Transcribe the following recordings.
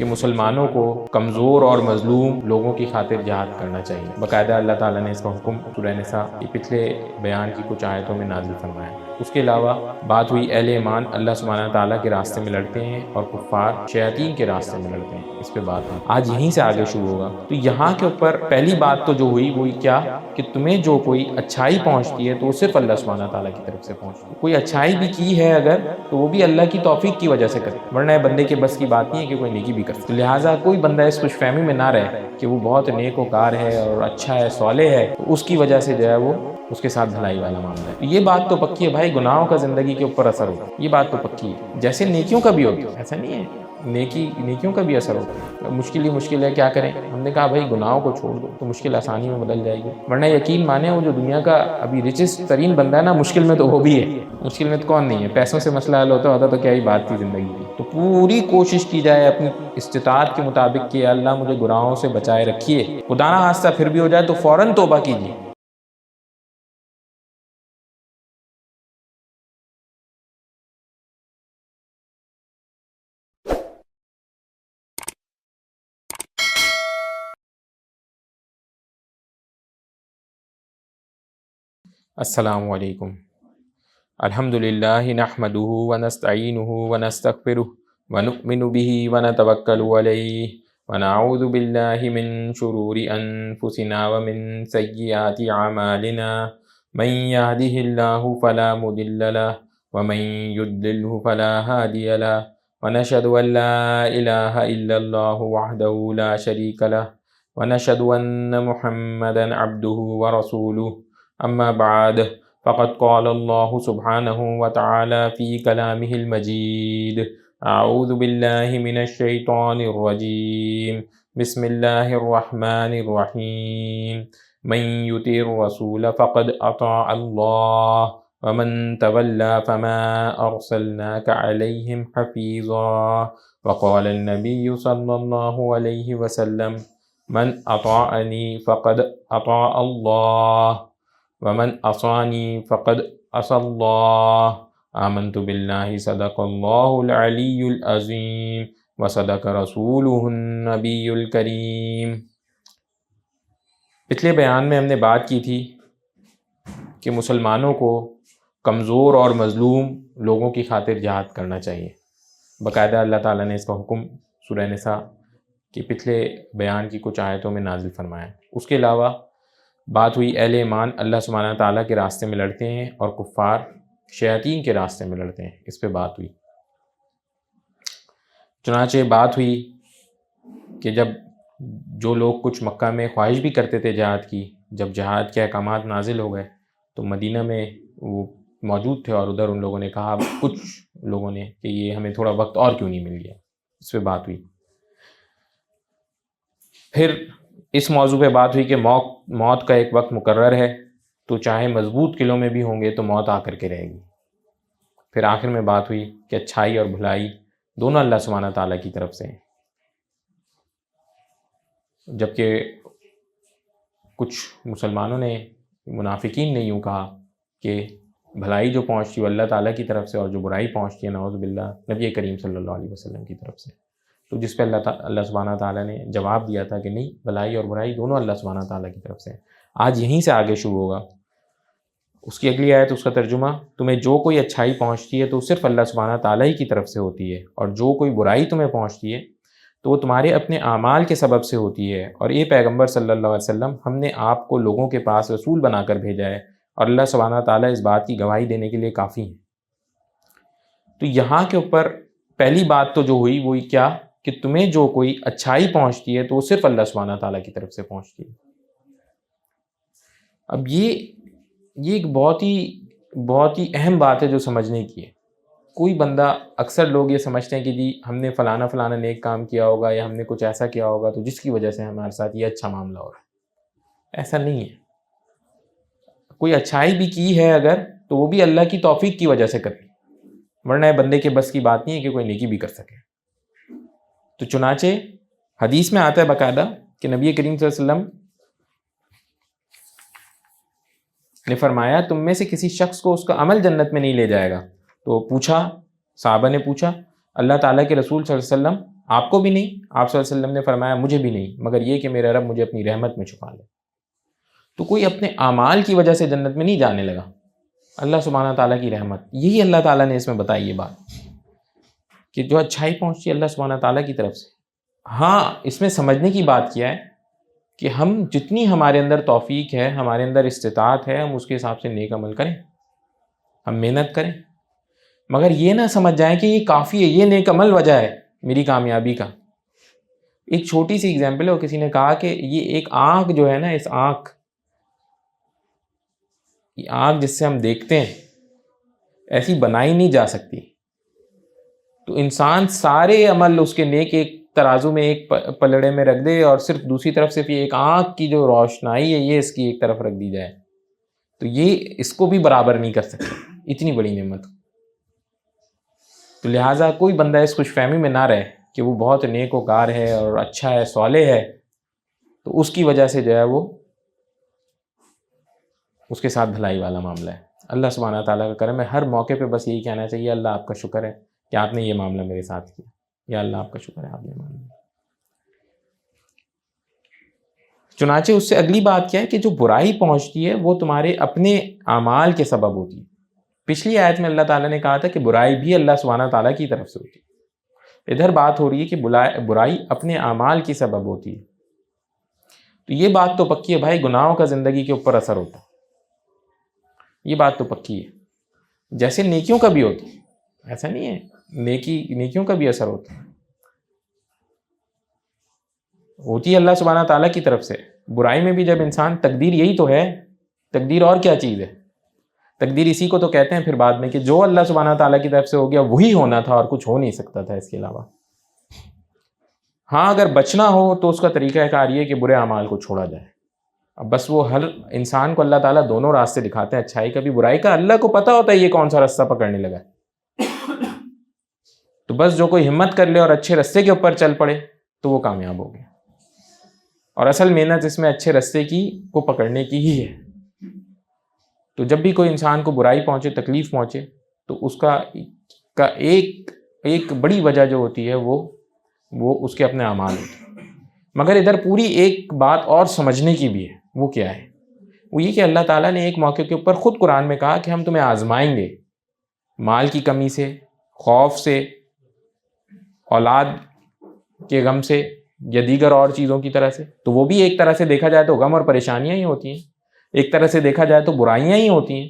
کہ مسلمانوں کو کمزور اور مظلوم لوگوں کی خاطر جہاد کرنا چاہیے۔ باقاعدہ اللہ تعالیٰ نے اس کا حکم سورہ نساء کی پچھلے بیان کی کچھ آیتوں میں نازل فرمایا۔ اس کے علاوہ بات ہوئی اہل ایمان اللہ سبحانہ تعالیٰ کے راستے میں لڑتے ہیں اور کفار شیاطین کے راستے میں لڑتے ہیں، اس پہ بات ہوئی۔ آج یہیں سے آگے شروع ہوگا۔ تو یہاں کے اوپر پہلی بات تو جو ہوئی وہی کیا کہ تمہیں جو کوئی اچھائی پہنچتی ہے تو وہ صرف اللہ سبحانہ تعالیٰ کی طرف سے پہنچتی ہے۔ کوئی اچھائی بھی کی ہے اگر تو وہ بھی اللہ کی توفیق کی وجہ سے کرے، ورنہ بندے کے بس کی بات نہیں ہے کہ کوئی نیکی بھی کر سکے۔ لہٰذا کوئی بندہ اس خوش فہمی میں نہ رہے کہ وہ بہت نیک وکار ہے اور اچھا ہے، صالح ہے، تو اس کی وجہ سے جو ہے وہ اس کے ساتھ بھلائی والا معاملہ ہے۔ یہ بات تو پکی ہے بھائی، گناہوں کا زندگی کے اوپر اثر ہوتا ہے، یہ بات تو پکی ہے۔ جیسے نیکیوں کا بھی ہوتا ہے، ایسا نہیں ہے، نیکیوں کا بھی اثر ہوتا ہے۔ مشکل ہی مشکل ہے، کیا کریں؟ ہم نے کہا بھائی گناہوں کو چھوڑ دو تو مشکل آسانی میں بدل جائے گی، ورنہ یقین مانے وہ جو دنیا کا ابھی ریچسٹ ترین بندہ ہے نا، مشکل میں تو وہ بھی ہے۔ مشکل میں تو کون نہیں ہے؟ پیسوں سے مسئلہ حل ہوتا تو کیا ہی بات تھی زندگی کی۔ تو پوری کوشش کی جائے اپنی استطاعت کے مطابق کہ اللہ مجھے گناہوں سے بچائے رکھیے، خدا نہ خواستہ پھر بھی ہو جائے تو فوراً توبہ کیجیے۔ السلام علیکم۔ الحمدللہ نحمدہ ونستعینہ ونستغفرہ ونؤمن بہ ونتوکل علیہ ونعوذ باللہ من شرور انفسنا ومن سیئات اعمالنا من یہدہ اللہ فلا مضل لہ ومن یضللہ فلا ہادی لہ ونشہد ان لا الہ الا اللہ وحدہ لا شریک لہ ونشہد ان محمدا عبدہ ورسولہ اما بعد فقد قال اللہ سبحانہ وتعالی فی کلامہ المجید اعوذ باللہ من الشیطان الرجیم بسم اللہ الرحمن الرحیم من یطع الرسول فقد اطاع اللہ ومن تولی فما ارسلناک علیہم حفیظا وقال النبی صلی اللہ علیہ وسلم من اطاعنی فقد اطاع اللہ ومن عصانی فقد عصى اللہ آمنت باللہ صدق اللہ العلی العظیم وصدق رسولہ النبی الکریم۔ پچھلے بیان میں ہم نے بات کی تھی کہ مسلمانوں کو کمزور اور مظلوم لوگوں کی خاطر جہاد کرنا چاہیے۔ باقاعدہ اللہ تعالیٰ نے اس کا حکم سورہ نساء کے پچھلے بیان کی کچھ آیتوں میں نازل فرمایا۔ اس کے علاوہ بات ہوئی اہل ایمان اللہ سبحانہ تعالیٰ کے راستے میں لڑتے ہیں اور کفار شیاطین کے راستے میں لڑتے ہیں، اس پہ بات ہوئی۔ چنانچہ بات ہوئی کہ جب جو لوگ کچھ مکہ میں خواہش بھی کرتے تھے جہاد کی، جب جہاد کے احکامات نازل ہو گئے تو مدینہ میں وہ موجود تھے اور ادھر ان لوگوں نے کہا، کچھ لوگوں نے، کہ یہ ہمیں تھوڑا وقت اور کیوں نہیں مل گیا، اس پہ بات ہوئی۔ پھر اس موضوع پہ بات ہوئی کہ موت کا ایک وقت مقرر ہے، تو چاہے مضبوط قلعوں میں بھی ہوں گے تو موت آ کر کے رہے گی۔ پھر آخر میں بات ہوئی کہ اچھائی اور بھلائی دونوں اللہ سبحانہ تعالیٰ کی طرف سے ہیں، جبکہ کچھ مسلمانوں نے، منافقین نے یوں کہا کہ بھلائی جو پہنچتی ہے اللہ تعالیٰ کی طرف سے اور جو برائی پہنچتی ہے نعوذ باللہ نبی کریم صلی اللہ علیہ وسلم کی طرف سے۔ تو جس پہ اللہ سبحانہ تعالیٰ نے جواب دیا تھا کہ نہیں، بھلائی اور برائی دونوں اللہ سبحانہ تعالیٰ کی طرف سے۔ آج یہیں سے آگے شروع ہوگا۔ اس کی اگلی آیت، اس کا ترجمہ، تمہیں جو کوئی اچھائی پہنچتی ہے تو صرف اللہ سبحانہ تعالیٰ ہی کی طرف سے ہوتی ہے، اور جو کوئی برائی تمہیں پہنچتی ہے تو وہ تمہارے اپنے اعمال کے سبب سے ہوتی ہے، اور یہ پیغمبر صلی اللہ علیہ وسلم ہم نے آپ کو لوگوں کے پاس رسول بنا کر بھیجا ہے، اور اللہ سبحانہ تعالیٰ اس بات کی گواہی دینے کے لیے کافی ہے۔ تو یہاں کے اوپر پہلی بات تو جو ہوئی وہی کیا کہ تمہیں جو کوئی اچھائی پہنچتی ہے تو وہ صرف اللہ سبحانہ تعالیٰ کی طرف سے پہنچتی ہے۔ اب یہ ایک بہت ہی اہم بات ہے جو سمجھنے کی ہے۔ کوئی بندہ، اکثر لوگ یہ سمجھتے ہیں کہ جی ہم نے فلانا نیک کام کیا ہوگا یا ہم نے کچھ ایسا کیا ہوگا تو جس کی وجہ سے ہمارے ساتھ یہ اچھا معاملہ ہو رہا ہے۔ ایسا نہیں ہے۔ کوئی اچھائی بھی کی ہے اگر تو وہ بھی اللہ کی توفیق کی وجہ سے کرنی، ورنہ بندے کے بس کی بات نہیں ہے کہ کوئی نیکی بھی کر سکے۔ تو چنانچہ حدیث میں آتا ہے باقاعدہ کہ نبی کریم صلی اللہ علیہ وسلم نے فرمایا، تم میں سے کسی شخص کو اس کا عمل جنت میں نہیں لے جائے گا۔ تو پوچھا، صحابہ نے پوچھا، اللہ تعالیٰ کے رسول صلی اللہ علیہ وسلم آپ کو بھی نہیں، آپ صلی اللہ علیہ وسلم نے فرمایا مجھے بھی نہیں، مگر یہ کہ میرا رب مجھے اپنی رحمت میں چھپا لے۔ تو کوئی اپنے اعمال کی وجہ سے جنت میں نہیں جانے لگا، اللہ سبحانہ تعالیٰ کی رحمت، یہی اللہ تعالیٰ نے اس میں بتائی یہ بات کہ جو اچھائی پہنچتی ہے اللہ سبحانہ تعالیٰ کی طرف سے۔ ہاں اس میں سمجھنے کی بات کیا ہے کہ ہم جتنی ہمارے اندر توفیق ہے، ہمارے اندر استطاعت ہے، ہم اس کے حساب سے نیک عمل کریں، ہم محنت کریں، مگر یہ نہ سمجھ جائیں کہ یہ کافی ہے، یہ نیک عمل وجہ ہے میری کامیابی کا۔ ایک چھوٹی سی اگزامپل ہے، وہ کسی نے کہا کہ یہ ایک آنکھ جو ہے نا، اس یہ آنکھ جس سے ہم دیکھتے ہیں ایسی بنائی نہیں جا سکتی۔ تو انسان سارے عمل اس کے نیک ایک ترازو میں ایک پلڑے میں رکھ دے، اور صرف دوسری طرف سے ایک آنکھ کی جو روشنائی ہے یہ اس کی ایک طرف رکھ دی جائے، تو یہ اس کو بھی برابر نہیں کر سکتے، اتنی بڑی نعمت۔ تو لہٰذا کوئی بندہ اس خوش فہمی میں نہ رہے کہ وہ بہت نیک وکار ہے اور اچھا ہے، صالح ہے، تو اس کی وجہ سے جو ہے وہ اس کے ساتھ بھلائی والا معاملہ ہے۔ اللہ سبحانہ تعالیٰ کا کرم ہے، ہر موقع پہ بس یہی کہنا چاہیے اللہ آپ کا شکر ہے کہ آپ نے یہ معاملہ میرے ساتھ کیا، یا اللہ آپ کا شکر ہے آپ نے مان لیا۔ چنانچہ اس سے اگلی بات کیا ہے کہ جو برائی پہنچتی ہے وہ تمہارے اپنے اعمال کے سبب ہوتی ہے۔ پچھلی آیت میں اللہ تعالیٰ نے کہا تھا کہ برائی بھی اللہ سبحانہ تعالیٰ کی طرف سے ہوتی ہے، ادھر بات ہو رہی ہے کہ برائی اپنے اعمال کی سبب ہوتی ہے۔ تو یہ بات تو پکی ہے بھائی، گناہوں کا زندگی کے اوپر اثر ہوتا ہے، یہ بات تو پکی ہے، جیسے نیکیوں کا بھی ہوتا ہے، ایسا نہیں ہے، نیکیوں کا بھی اثر ہوتا ہے، ہوتی ہے اللہ سبحانہ تعالیٰ کی طرف سے۔ برائی میں بھی جب انسان، تقدیر یہی تو ہے، تقدیر اور کیا چیز ہے؟ تقدیر اسی کو تو کہتے ہیں پھر بعد میں کہ جو اللہ سبحانہ تعالیٰ کی طرف سے ہو گیا وہی ہونا تھا اور کچھ ہو نہیں سکتا تھا اس کے علاوہ۔ ہاں اگر بچنا ہو تو اس کا طریقہ کار یہ کہ برے اعمال کو چھوڑا جائے۔ اب بس وہ ہر انسان کو اللہ تعالیٰ دونوں راستے دکھاتے ہیں، اچھائی کا بھی برائی کا، اللہ کو پتہ ہوتا ہے یہ کون سا راستہ پکڑنے لگا ہے، تو بس جو کوئی ہمت کر لے اور اچھے راستے کے اوپر چل پڑے تو وہ کامیاب ہو گیا۔ اور اصل محنت اس میں اچھے راستے کی کو پکڑنے کی ہی ہے۔ تو جب بھی کوئی انسان کو برائی پہنچے، تکلیف پہنچے، تو اس کا ایک بڑی وجہ جو ہوتی ہے وہ اس کے اپنے اعمال ہوتے ہیں۔ مگر ادھر پوری ایک بات اور سمجھنے کی بھی ہے، وہ کیا ہے؟ وہ یہ کہ اللہ تعالیٰ نے ایک موقع کے اوپر خود قرآن میں کہا کہ ہم تمہیں آزمائیں گے، مال کی کمی سے، خوف سے، اولاد کے غم سے، یا دیگر اور چیزوں کی طرح سے۔ تو وہ بھی ایک طرح سے دیکھا جائے تو غم اور پریشانیاں ہی ہوتی ہیں، ایک طرح سے دیکھا جائے تو برائیاں ہی ہوتی ہیں،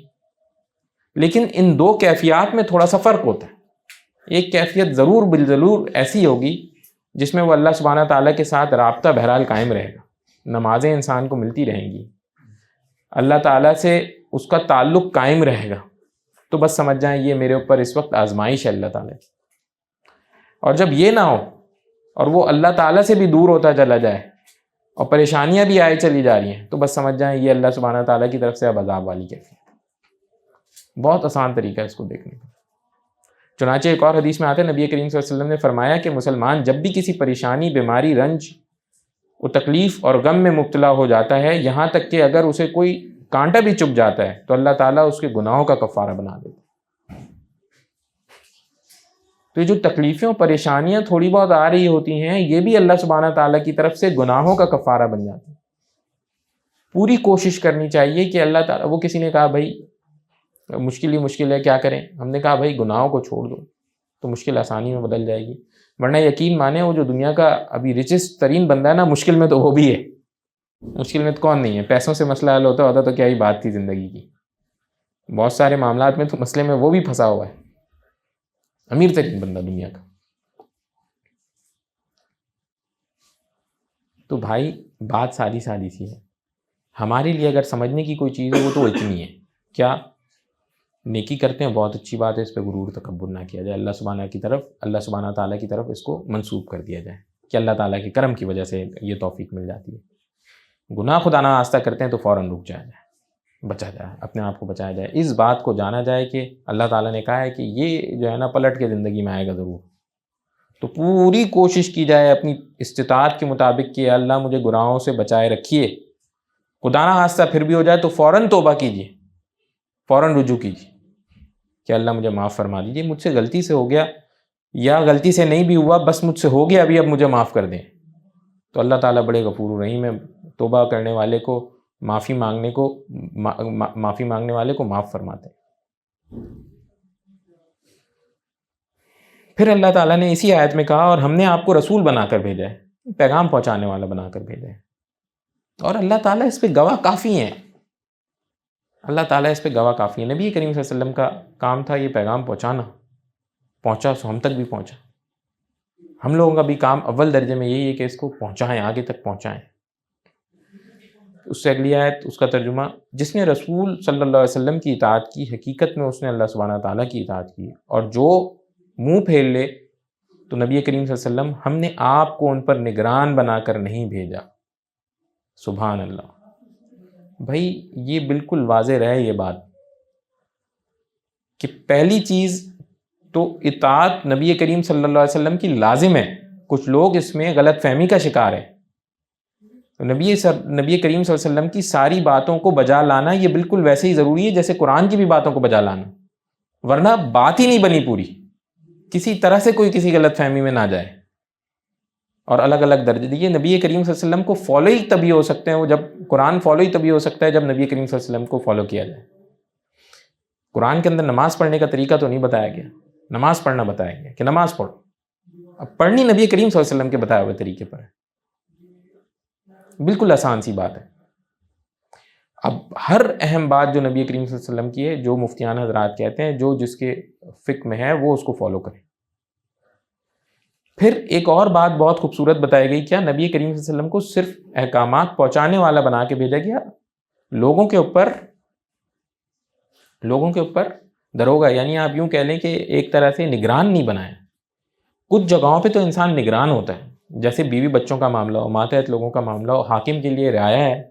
لیکن ان دو کیفیات میں تھوڑا سا فرق ہوتا ہے۔ ایک کیفیت ضرور بالضرور ایسی ہوگی جس میں وہ اللہ سبحانہ تعالیٰ کے ساتھ رابطہ بہرحال قائم رہے گا، نمازیں انسان کو ملتی رہیں گی، اللہ تعالیٰ سے اس کا تعلق قائم رہے گا، تو بس سمجھ جائیں یہ میرے اوپر اس وقت آزمائش ہے اللہ تعالیٰ کی۔ اور جب یہ نہ ہو اور وہ اللہ تعالیٰ سے بھی دور ہوتا چلا جائے اور پریشانیاں بھی آئے چلی جا رہی ہیں، تو بس سمجھ جائیں یہ اللہ سبحانہ تعالیٰ کی طرف سے اب عذاب والی کیفیت۔ بہت آسان طریقہ ہے اس کو دیکھنے کا۔ چنانچہ ایک اور حدیث میں آتا ہے، نبی کریم صلی اللہ علیہ وسلم نے فرمایا کہ مسلمان جب بھی کسی پریشانی، بیماری، رنج و تکلیف اور غم میں مبتلا ہو جاتا ہے، یہاں تک کہ اگر اسے کوئی کانٹا بھی چبھ جاتا ہے تو اللہ تعالیٰ اس کے گناہوں کا کفارہ بنا دیتا ہے۔ تو یہ جو تکلیفیں اور پریشانیاں تھوڑی بہت آ رہی ہوتی ہیں، یہ بھی اللہ سبحانہ تعالیٰ کی طرف سے گناہوں کا کفارہ بن جاتا ہے۔ پوری کوشش کرنی چاہیے کہ اللہ تعالیٰ، وہ کسی نے کہا بھائی مشکل ہی مشکل ہے، کیا کریں؟ ہم نے کہا بھائی گناہوں کو چھوڑ دو تو مشکل آسانی میں بدل جائے گی، ورنہ یقین مانیں وہ جو دنیا کا ابھی ریچسٹ ترین بندہ ہے نا، مشکل میں تو وہ بھی ہے۔ مشکل میں تو کون نہیں ہے؟ پیسوں سے مسئلہ حل ہوتا تو کیا ہی بات تھی زندگی کی۔ بہت سارے معاملات میں تو مسئلے میں وہ بھی پھنسا ہوا ہے، امیر ترین بندہ دنیا کا۔ تو بھائی بات سادی سادی سی ہے، ہمارے لیے اگر سمجھنے کی کوئی چیز ہے وہ تو اتنی ہے، کیا نیکی کرتے ہیں بہت اچھی بات ہے، اس پہ غرور تکبر نہ کیا جائے، اللہ سبحانہ تعالیٰ کی طرف اس کو منسوب کر دیا جائے کہ اللہ تعالیٰ کے کرم کی وجہ سے یہ توفیق مل جاتی ہے۔ گناہ خدا نہ آستہ کرتے ہیں تو فوراً رک جایا جائے، بچا جائے، اپنے آپ کو بچایا جائے، اس بات کو جانا جائے کہ اللہ تعالیٰ نے کہا ہے کہ یہ جو ہے نا پلٹ کے زندگی میں آئے گا ضرور، تو پوری کوشش کی جائے اپنی استطاعت کے مطابق کہ اللہ مجھے گناہوں سے بچائے رکھیے، خدا نہ خواستہ پھر بھی ہو جائے تو فوراً توبہ کیجیے، فوراً رجوع کیجیے کہ اللہ مجھے معاف فرما دیجیے، مجھ سے غلطی سے ہو گیا، یا غلطی سے نہیں بھی ہوا، بس مجھ سے ہو گیا ابھی، اب مجھے معاف کر دیں، تو اللہ تعالیٰ بڑے غفور رحیم ہے، توبہ کرنے والے کو معافی مانگنے والے کو معاف فرماتے ہیں۔ پھر اللہ تعالیٰ نے اسی آیت میں کہا، اور ہم نے آپ کو رسول بنا کر بھیجا ہے، پیغام پہنچانے والا بنا کر بھیجا ہے، اور اللہ تعالیٰ اس پہ گواہ کافی ہیں، اللہ تعالیٰ اس پہ گواہ کافی ہے۔ نبی کریم صلی اللہ علیہ وسلم کا کام تھا یہ پیغام پہنچانا، پہنچا سو ہم تک بھی پہنچا۔ ہم لوگوں کا بھی کام اول درجے میں یہی ہے کہ اس کو پہنچائیں، آگے تک پہنچائیں۔ اس سے اگلی آیت، اس کا ترجمہ، جس نے رسول صلی اللہ علیہ وسلم کی اطاعت کی، حقیقت میں اس نے اللہ سبحانہ تعالیٰ کی اطاعت کی، اور جو منہ پھیر لے تو نبی کریم صلی اللہ علیہ وسلم، ہم نے آپ کو ان پر نگران بنا کر نہیں بھیجا۔ سبحان اللہ۔ بھائی یہ بالکل واضح رہے یہ بات کہ پہلی چیز تو اطاعت نبی کریم صلی اللہ علیہ وسلم کی لازم ہے۔ کچھ لوگ اس میں غلط فہمی کا شکار ہے۔ نبی کریم صلی اللہ علیہ وسلم کی ساری باتوں کو بجا لانا یہ بالکل ویسے ہی ضروری ہے جیسے قرآن کی بھی باتوں کو بجا لانا، ورنہ بات ہی نہیں بنی پوری، کسی طرح سے کوئی کسی غلط فہمی میں نہ جائے۔ اور الگ الگ درجے دیے نبی کریم صلی اللہ علیہ وسلم کو فالو ہی تبھی ہو سکتے ہیں، وہ جب قرآن فالو ہی تبھی ہو سکتا ہے جب نبی کریم صلی اللہ علیہ وسلم کو فالو کیا جائے۔ قرآن کے اندر نماز پڑھنے کا طریقہ تو نہیں بتایا گیا، نماز پڑھنا بتایا گیا کہ نماز پڑھو، اب پڑھنی نبی کریم صلی اللہ علیہ وسلم کے بتائے ہوئے طریقے پر ہے، بالکل آسان سی بات ہے۔ اب ہر اہم بات جو نبی کریم صلی اللہ علیہ وسلم کی ہے، جو مفتیان حضرات کہتے ہیں، جو جس کے فقہ میں ہے وہ اس کو فالو کریں۔ پھر ایک اور بات بہت خوبصورت بتائی گئی، کیا نبی کریم صلی اللہ علیہ وسلم کو صرف احکامات پہنچانے والا بنا کے بھیجا گیا، لوگوں کے اوپر دروگا، یعنی آپ یوں کہہ لیں کہ ایک طرح سے نگران نہیں بنایا۔ کچھ جگہوں پہ تو انسان نگران ہوتا ہے، جیسے بیوی بچوں کا معاملہ ہو، ماتحت لوگوں کا معاملہ ہو، حاکم کے لیے رعایا ہے،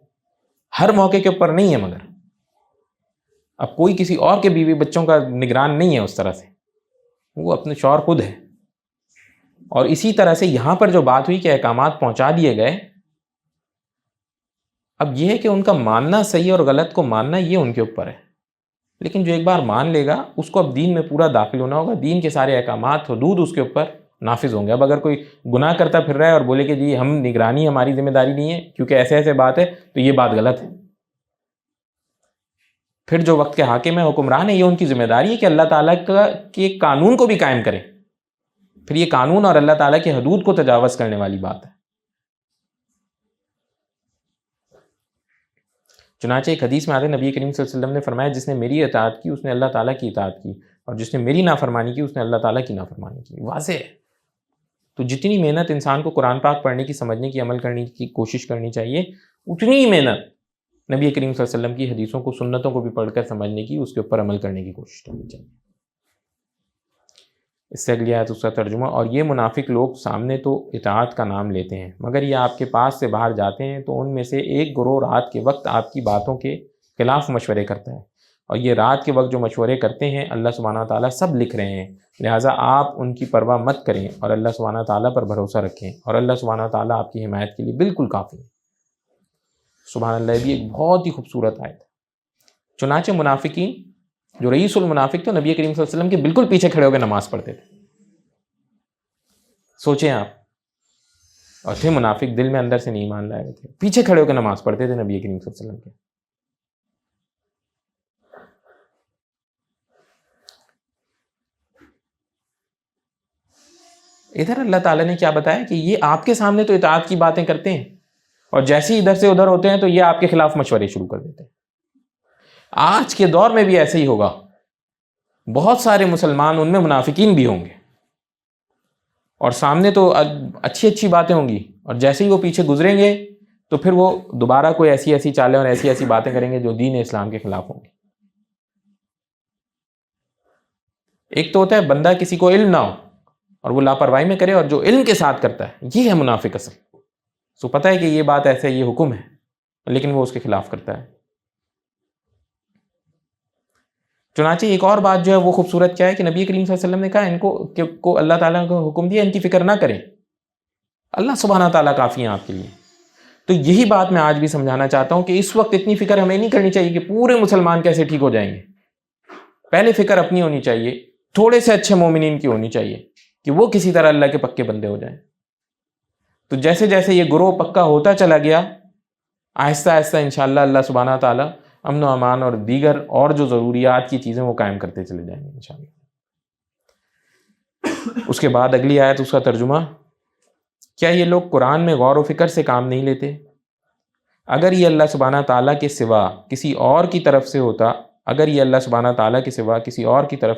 ہر موقع کے اوپر نہیں ہے، مگر اب کوئی کسی اور کے بیوی بچوں کا نگران نہیں ہے اس طرح سے، وہ اپنے شوہر خود ہے۔ اور اسی طرح سے یہاں پر جو بات ہوئی کہ احکامات پہنچا دیے گئے، اب یہ ہے کہ ان کا ماننا صحیح اور غلط کو ماننا یہ ان کے اوپر ہے، لیکن جو ایک بار مان لے گا اس کو اب دین میں پورا داخل ہونا ہوگا، دین کے سارے احکامات حدود اس کے اوپر نافذ ہوں گے۔ اب اگر کوئی گناہ کرتا پھر رہا ہے اور بولے کہ جی ہم نگرانی ہماری ذمہ داری نہیں ہے کیونکہ ایسے بات ہے، تو یہ بات غلط ہے۔ پھر جو وقت کے حاکم ہے، حکمران ہے، یہ ان کی ذمہ داری ہے کہ اللہ تعالیٰ کے قانون کو بھی قائم کریں۔ پھر یہ قانون اور اللہ تعالیٰ کے حدود کو تجاوز کرنے والی بات ہے۔ چنانچہ ایک حدیث میں آتے نبی کریم صلی اللہ علیہ وسلم نے فرمایا، جس نے میری اطاعت کی اس نے اللہ تعالیٰ کی اطاعت کی، اور جس نے میری نافرمانی کی اس نے اللہ تعالیٰ کی نافرمانی کی۔ واضح ہے۔ تو جتنی محنت انسان کو قرآن پاک پڑھنے کی، سمجھنے کی، عمل کرنے کی کوشش کرنی چاہیے، اتنی ہی محنت نبی کریم صلی اللہ علیہ وسلم کی حدیثوں کو، سنتوں کو بھی پڑھ کر سمجھنے کی، اس کے اوپر عمل کرنے کی کوشش کرنی چاہیے۔ اس سے اگلی آیت، اس کا ترجمہ، اور یہ منافق لوگ سامنے تو اطاعت کا نام لیتے ہیں، مگر یہ آپ کے پاس سے باہر جاتے ہیں تو ان میں سے ایک گروہ رات کے وقت آپ کی باتوں کے خلاف مشورے کرتا ہے، اور یہ رات کے وقت جو مشورے کرتے ہیں اللہ سبحانہ تعالیٰ سب لکھ رہے ہیں، لہٰذا آپ ان کی پرواہ مت کریں اور اللہ سبحانہ تعالیٰ پر بھروسہ رکھیں، اور اللہ سبحانہ تعالیٰ آپ کی حمایت کے لیے بالکل کافی ہے۔ سبحان اللہ، یہ بھی ایک بہت ہی خوبصورت آیت ہے۔ چنانچہ منافقین، جو رئیس المنافق تو نبی کریم صلی اللہ علیہ وسلم کے بالکل پیچھے کھڑے ہو کے نماز پڑھتے تھے، سوچیں آپ، اور تھے منافق، دل میں اندر سے نہیں ایمان لائے ہوئے تھے، پیچھے کھڑے ہو کے نماز پڑھتے تھے نبی کریم صلی اللہ علیہ وسلم کے۔ ادھر اللہ تعالیٰ نے کیا بتایا کہ یہ آپ کے سامنے تو اطاعت کی باتیں کرتے ہیں، اور جیسے ہی ادھر سے ادھر ہوتے ہیں تو یہ آپ کے خلاف مشورے شروع کر دیتے ہیں۔ آج کے دور میں بھی ایسے ہی ہوگا، بہت سارے مسلمان ان میں منافقین بھی ہوں گے، اور سامنے تو اچھی اچھی باتیں ہوں گی، اور جیسے ہی وہ پیچھے گزریں گے تو پھر وہ دوبارہ کوئی ایسی چالیں اور ایسی باتیں کریں گے جو دین اسلام کے خلاف ہوں گی۔ ایک تو ہوتا ہے بندہ کسی کو علم نہ ہو اور وہ لاپرواہی میں کرے، اور جو علم کے ساتھ کرتا ہے یہ ہے منافق اصل، سو پتہ ہے کہ یہ بات ایسے، یہ حکم ہے، لیکن وہ اس کے خلاف کرتا ہے۔ چنانچہ ایک اور بات جو ہے وہ خوبصورت کیا ہے کہ نبی کریم صلی اللہ علیہ وسلم نے کہا ان کو اللہ تعالیٰ کو حکم دیا ان کی فکر نہ کریں، اللہ سبحانہ تعالیٰ کافی ہیں آپ کے لیے۔ تو یہی بات میں آج بھی سمجھانا چاہتا ہوں کہ اس وقت اتنی فکر ہمیں نہیں کرنی چاہیے کہ پورے مسلمان کیسے ٹھیک ہو جائیں گے۔ پہلے فکر اپنی ہونی چاہیے، تھوڑے سے اچھے مومنین کی ہونی چاہیے، کہ وہ کسی طرح اللہ کے پکے بندے ہو جائیں. تو جیسے جیسے یہ گروہ پکا ہوتا چلا گیا، آہستہ آہستہ انشاءاللہ اللہ سبحانہ تعالیٰ امن و امان اور دیگر اور جو ضروریات کی چیزیں وہ قائم کرتے چلے جائیں گے انشاءاللہ. اس کے بعد اگلی آیت، اس کا ترجمہ، کیا یہ لوگ قرآن میں غور و فکر سے کام نہیں لیتے؟ اگر یہ اللہ سبحانہ تعالیٰ کے سوا کسی اور کی طرف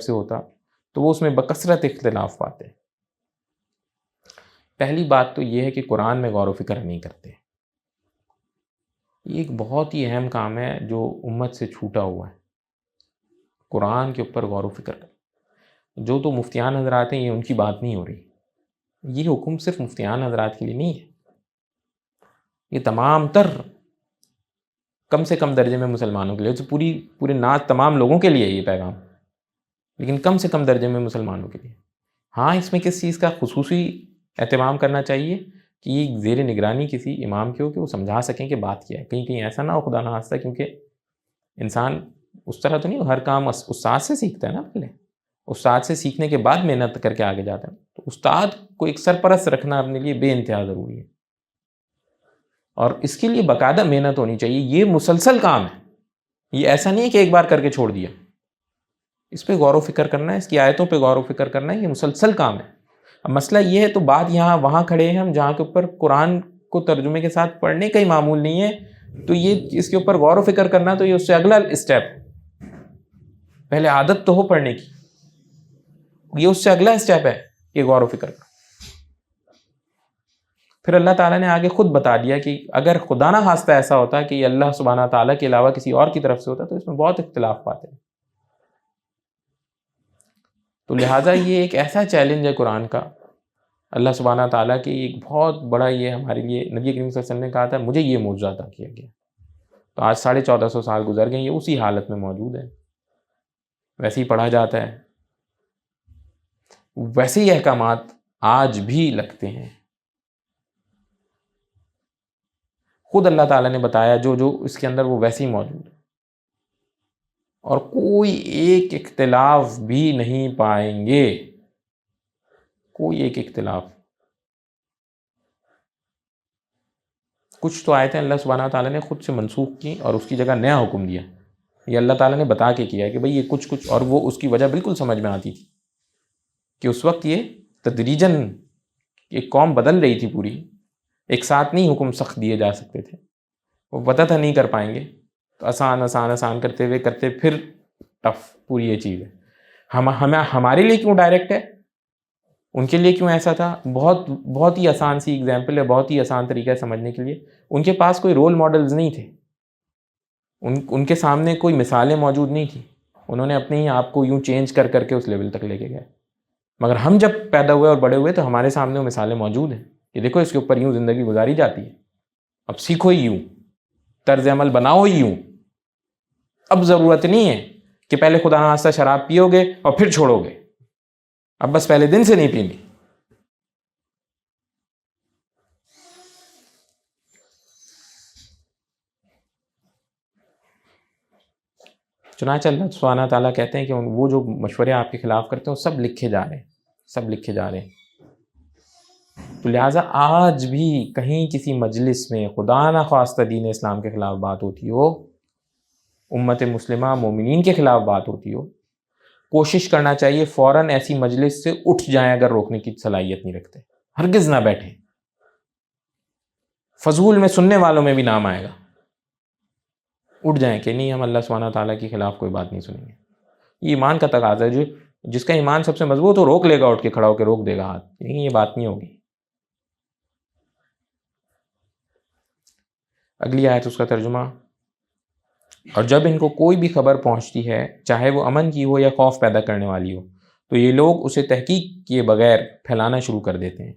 سے ہوتا تو وہ اس میں بکثرت اختلاف پاتے. پہلی بات تو یہ ہے کہ قرآن میں غور و فکر نہیں کرتے. یہ ایک بہت ہی اہم کام ہے جو امت سے چھوٹا ہوا ہے، قرآن کے اوپر غور و فکر کرنا. جو تو مفتیان حضرات ہیں، یہ ان کی بات نہیں ہو رہی. یہ حکم صرف مفتیان حضرات کے لیے نہیں ہے، یہ تمام تر کم سے کم درجے میں مسلمانوں کے لیے، تو پورے ناز تمام لوگوں کے لیے یہ پیغام، لیکن کم سے کم درجے میں مسلمانوں کے لیے. ہاں، اس میں کس چیز کا خصوصی اہتمام کرنا چاہیے کہ یہ زیر نگرانی کسی امام کے ہو کہ وہ سمجھا سکیں کہ بات کیا ہے. کہیں ایسا نہ ہو خدا نخواستہ، کیونکہ انسان اس طرح تو نہیں، ہر کام استاد سے سیکھتا ہے نا. پہلے استاد سے سیکھنے کے بعد محنت کر کے آگے جاتا ہے. تو استاد کو ایک سرپرست رکھنا اپنے لیے بے انتہا ضروری ہے، اور اس کے لیے باقاعدہ محنت ہونی چاہیے. یہ مسلسل کام ہے، یہ ایسا نہیں ہے کہ ایک بار کر کے چھوڑ دیا. اس پہ غور و فکر کرنا ہے، اس کی آیتوں پہ غور و فکر کرنا ہے، یہ مسلسل کام ہے. اب مسئلہ یہ ہے، تو بات یہاں وہاں کھڑے ہیں ہم جہاں کے اوپر قرآن کو ترجمے کے ساتھ پڑھنے کا ہی معمول نہیں ہے، تو یہ اس کے اوپر غور و فکر کرنا تو یہ اس سے اگلا اسٹیپ. پہلے عادت تو ہو پڑھنے کی، یہ اس سے اگلا اسٹیپ ہے کہ غور و فکر کرو. پھر اللہ تعالیٰ نے آگے خود بتا دیا کہ اگر خدا نہ خواستہ ایسا ہوتا کہ یہ اللہ سبحانہ تعالیٰ کے علاوہ کسی اور کی طرف سے ہوتا تو اس میں بہت اختلاف پاتے ہیں. تو لہٰذا یہ ایک ایسا چیلنج ہے قرآن کا، اللہ سبحانہ تعالیٰ کی ایک بہت بڑا، یہ ہمارے لیے نبی کریم صلی اللہ علیہ وسلم نے کہا تھا مجھے یہ معجزہ عطا کیا گیا. تو آج 1450 سال گزر گئے، یہ اسی حالت میں موجود ہے، ویسے ہی پڑھا جاتا ہے، ویسے ہی احکامات آج بھی لگتے ہیں. خود اللہ تعالیٰ نے بتایا جو اس کے اندر وہ ویسے ہی موجود ہے، اور کوئی ایک اختلاف بھی نہیں پائیں گے، کوئی ایک اختلاف. کچھ تو آیتیں اللہ سبحانہ تعالیٰ نے خود سے منسوخ کی اور اس کی جگہ نیا حکم دیا. یہ اللہ تعالیٰ نے بتا کے کیا ہے کہ بھئی یہ کچھ، اور وہ اس کی وجہ بالکل سمجھ میں آتی تھی کہ اس وقت یہ تدریجاً ایک قوم بدل رہی تھی پوری، ایک ساتھ نہیں حکم سخت دیے جا سکتے تھے. وہ پتہ تھا نہیں کر پائیں گے، تو آسان کرتے ہوئے کرتے پھر ٹف پوری یہ چیز ہے. ہمارے لیے کیوں ڈائریکٹ ہے، ان کے لیے کیوں ایسا تھا؟ بہت ہی آسان سی ایگزامپل ہے، بہت ہی آسان طریقہ ہے سمجھنے کے لیے. ان کے پاس کوئی رول ماڈلز نہیں تھے، ان کے سامنے کوئی مثالیں موجود نہیں تھیں. انہوں نے اپنے ہی آپ کو یوں چینج کر کے اس لیول تک لے کے گئے. مگر ہم جب پیدا ہوئے اور بڑے ہوئے تو ہمارے سامنے وہ مثالیں موجود ہیں کہ دیکھو اس کے اوپر یوں زندگی گزاری جاتی ہے، اب سیکھو ہی یوں، طرز عمل بناؤ ہی یوں. اب ضرورت نہیں ہے کہ پہلے خدا نخواستہ شراب پیو گے اور پھر چھوڑو گے، اب بس پہلے دن سے نہیں پینی. چنانچہ اللہ سبحانہ تعالیٰ کہتے ہیں کہ وہ جو مشورے آپ کے خلاف کرتے ہیں وہ سب لکھے جا رہے ہیں. تو لہٰذا آج بھی کہیں کسی مجلس میں خدا نخواستہ دین اسلام کے خلاف بات ہوتی ہو، امت مسلمہ مومنین کے خلاف بات ہوتی ہو، کوشش کرنا چاہیے فوراً ایسی مجلس سے اٹھ جائیں. اگر روکنے کی صلاحیت نہیں رکھتے ہرگز نہ بیٹھیں، فضول میں سننے والوں میں بھی نام آئے گا. اٹھ جائیں کہ نہیں، ہم اللہ سبحانہ تعالیٰ کے خلاف کوئی بات نہیں سنیں گے. یہ ایمان کا تقاضا ہے. جس کا ایمان سب سے مضبوط ہو روک لے گا، اٹھ کے کھڑا ہو کے روک دے گا ہاتھ، نہیں یہ بات نہیں ہوگی. اگلی آیت اس کا ترجمہ، اور جب ان کو کوئی بھی خبر پہنچتی ہے چاہے وہ امن کی ہو یا خوف پیدا کرنے والی ہو تو یہ لوگ اسے تحقیق کیے بغیر پھیلانا شروع کر دیتے ہیں.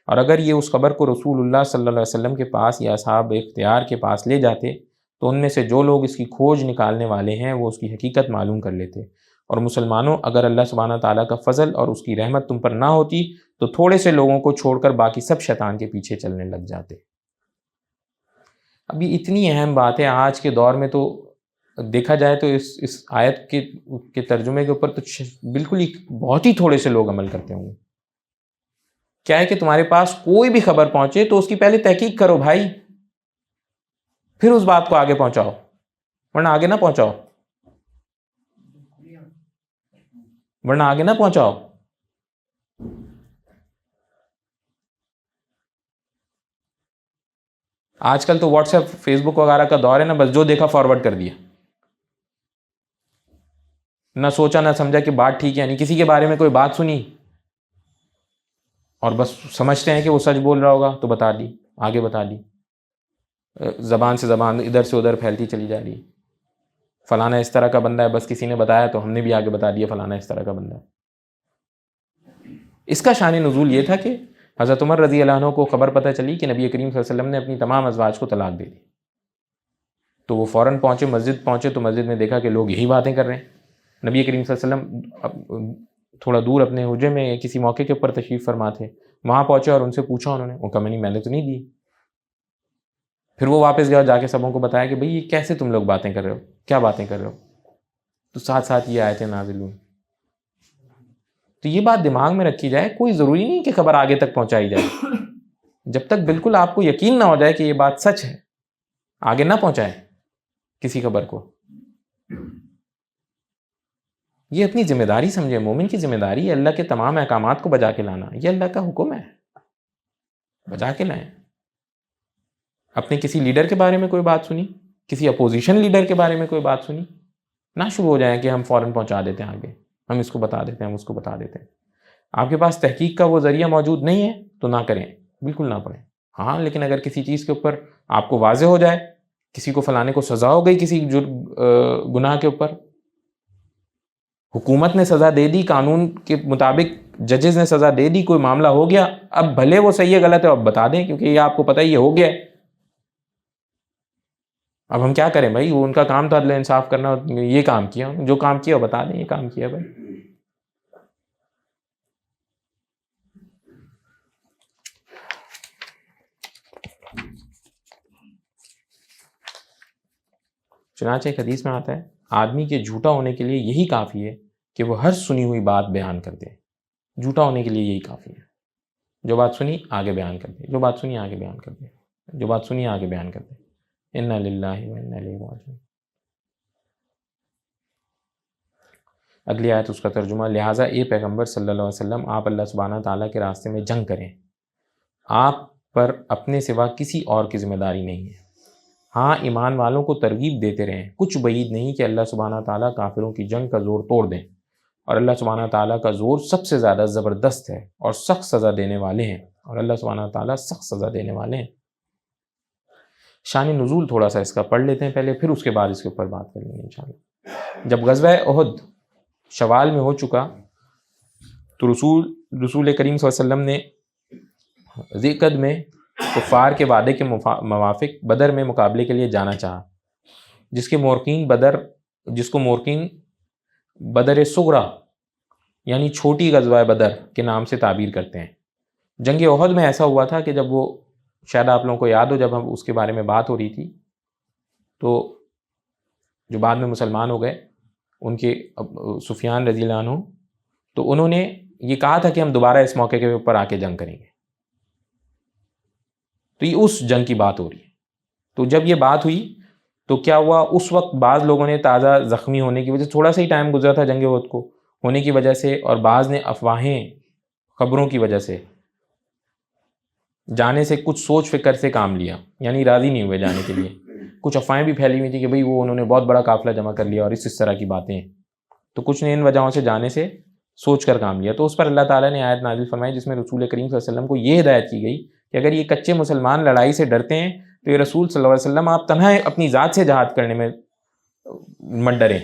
اور اگر یہ اس خبر کو رسول اللہ صلی اللہ علیہ وسلم کے پاس یا اصحاب اختیار کے پاس لے جاتے تو ان میں سے جو لوگ اس کی کھوج نکالنے والے ہیں وہ اس کی حقیقت معلوم کر لیتے. اور مسلمانوں، اگر اللہ سبحانہ تعالیٰ کا فضل اور اس کی رحمت تم پر نہ ہوتی تو تھوڑے سے لوگوں کو چھوڑ کر باقی سب شیطان کے پیچھے چلنے لگ جاتے. اب یہ اتنی اہم بات ہے آج کے دور میں، تو دیکھا جائے تو اس آیت کے ترجمے کے اوپر تو بالکل ہی بہت ہی تھوڑے سے لوگ عمل کرتے ہوں گے. کیا ہے کہ تمہارے پاس کوئی بھی خبر پہنچے تو اس کی پہلے تحقیق کرو بھائی، پھر اس بات کو آگے پہنچاؤ، ورنہ آگے نہ پہنچاؤ، ورنہ آگے نہ پہنچاؤ۔ آج کل تو واٹس ایپ فیس بک وغیرہ کا دور ہے نا، بس جو دیکھا فارورڈ کر دیا، نہ سوچا نہ سمجھا کہ بات ٹھیک ہے، یعنی کسی کے بارے میں کوئی بات سنی اور بس سمجھتے ہیں کہ وہ سچ بول رہا ہوگا تو بتا دی، آگے بتا دی، زبان سے زبان ادھر سے ادھر پھیلتی چلی جا رہی ہے، فلانا اس طرح کا بندہ ہے، بس کسی نے بتایا تو ہم نے بھی آگے بتا دیا فلانا اس طرح کا بندہ ہے۔ اس کا شان نزول یہ تھا کہ حضرت عمر رضی اللہ عنہ کو خبر پتہ چلی کہ نبی کریم صلی اللہ علیہ وسلم نے اپنی تمام ازواج کو طلاق دے دی، تو وہ فوراً پہنچے، مسجد پہنچے تو مسجد میں دیکھا کہ لوگ یہی باتیں کر رہے ہیں۔ نبی کریم صلی اللہ علیہ وسلم تھوڑا دور اپنے حجرے میں کسی موقع کے اوپر تشریف فرما تھے، وہاں پہنچے اور ان سے پوچھا، انہوں نے وہ کہا میں نے تو نہیں دی۔ پھر وہ واپس گیا، جا کے سبوں کو بتایا کہ بھئی یہ کیسے تم لوگ باتیں کر رہے ہو، کیا باتیں کر رہے ہو، تو ساتھ ساتھ یہ آیتیں نازل ہوئی۔ تو یہ بات دماغ میں رکھی جائے، کوئی ضروری نہیں کہ خبر آگے تک پہنچائی جائے، جب تک بالکل آپ کو یقین نہ ہو جائے کہ یہ بات سچ ہے، آگے نہ پہنچائیں کسی خبر کو۔ یہ اپنی ذمہ داری سمجھے، مومن کی ذمہ داری ہے اللہ کے تمام احکامات کو بجا کے لانا، یہ اللہ کا حکم ہے، بجا کے لائیں۔ اپنے کسی لیڈر کے بارے میں کوئی بات سنی، کسی اپوزیشن لیڈر کے بارے میں کوئی بات سنی، نہ شروع ہو جائیں کہ ہم فوراً پہنچا دیتے ہیں آگے، ہم اس کو بتا دیتے ہیں، ہم اس کو بتا دیتے ہیں۔ آپ کے پاس تحقیق کا وہ ذریعہ موجود نہیں ہے تو نہ کریں، بالکل نہ پڑھیں۔ ہاں لیکن اگر کسی چیز کے اوپر آپ کو واضح ہو جائے، کسی کو فلانے کو سزا ہو گئی کسی گناہ کے اوپر، حکومت نے سزا دے دی، قانون کے مطابق ججز نے سزا دے دی، کوئی معاملہ ہو گیا، اب بھلے وہ صحیح ہے غلط ہے اب بتا دیں، کیونکہ یہ آپ کو پتہ ہی یہ ہو گیا ہے۔ اب ہم کیا کریں بھائی، وہ ان کا کام تھا عدل انصاف کرنا، یہ کام کیا، جو کام کیا وہ بتا دیں یہ کام کیا بھائی۔ چنانچہ ایک حدیث میں آتا ہے آدمی کے جھوٹا ہونے کے لیے یہی کافی ہے کہ وہ ہر سنی ہوئی بات بیان کر دے، جھوٹا ہونے کے لیے یہی کافی ہے، جو بات سنی آگے بیان کر دے، جو بات سنی آگے بیان کر دے، جو بات سنی آگے بیان کر دے۔ انا للہ و انا الیہ راجعون۔ اگلی آیت اس کا ترجمہ، لہٰذا اے پیغمبر صلی اللہ علیہ وسلم آپ اللہ سبحانہ تعالیٰ کے راستے میں جنگ کریں، آپ پر اپنے سوا کسی اور کی ذمہ داری نہیں ہے، ہاں ایمان والوں کو ترغیب دیتے رہیں، کچھ بعید نہیں کہ اللہ سبحانہ تعالیٰ کافروں کی جنگ کا زور توڑ دیں، اور اللہ سبحانہ تعالیٰ کا زور سب سے زیادہ زبردست ہے اور سخت سزا دینے والے ہیں، اور اللہ سبحانہ تعالیٰ سخت سزا دینے والے ہیں۔ شان نزول تھوڑا سا اس کا پڑھ لیتے ہیں پہلے، پھر اس کے بعد اس کے اوپر بات کریں گے انشاءاللہ۔ جب غزوہ احد شوال میں ہو چکا تو رسول کریم صلی اللہ علیہ وسلم نے ذی القعدہ میں کفار کے وعدے کے موافق بدر میں مقابلے کے لیے جانا چاہا، جس کو مورخین بدر صغریٰ یعنی چھوٹی غزوہ بدر کے نام سے تعبیر کرتے ہیں۔ جنگ احد میں ایسا ہوا تھا کہ جب وہ، شاید آپ لوگوں کو یاد ہو جب ہم اس کے بارے میں بات ہو رہی تھی، تو جو بعد میں مسلمان ہو گئے ان کے سفیان رضی اللہ عنہ، تو انہوں نے یہ کہا تھا کہ ہم دوبارہ اس موقع کے اوپر آ کے جنگ کریں گے، تو یہ اس جنگ کی بات ہو رہی ہے۔ تو جب یہ بات ہوئی تو کیا ہوا، اس وقت بعض لوگوں نے تازہ زخمی ہونے کی وجہ سے، تھوڑا سا ہی ٹائم گزرا تھا جنگ احد کو ہونے کی وجہ سے، اور بعض نے افواہیں خبروں کی وجہ سے جانے سے کچھ سوچ فکر سے کام لیا، یعنی راضی نہیں ہوئے جانے کے لیے۔ کچھ افواہیں بھی پھیلی ہوئی تھی کہ بھئی وہ انہوں نے بہت بڑا قافلہ جمع کر لیا اور اس طرح کی باتیں، تو کچھ نے ان وجہوں سے جانے سے سوچ کر کام لیا۔ تو اس پر اللہ تعالیٰ نے آیت نازل فرمائی جس میں رسول کریم صلی اللہ علیہ وسلم کو یہ ہدایت کی گئی کہ اگر یہ کچے مسلمان لڑائی سے ڈرتے ہیں تو یہ رسول صلی اللہ علیہ وسلم آپ تنہا اپنی ذات سے جہاد کرنے میں مت ڈریں،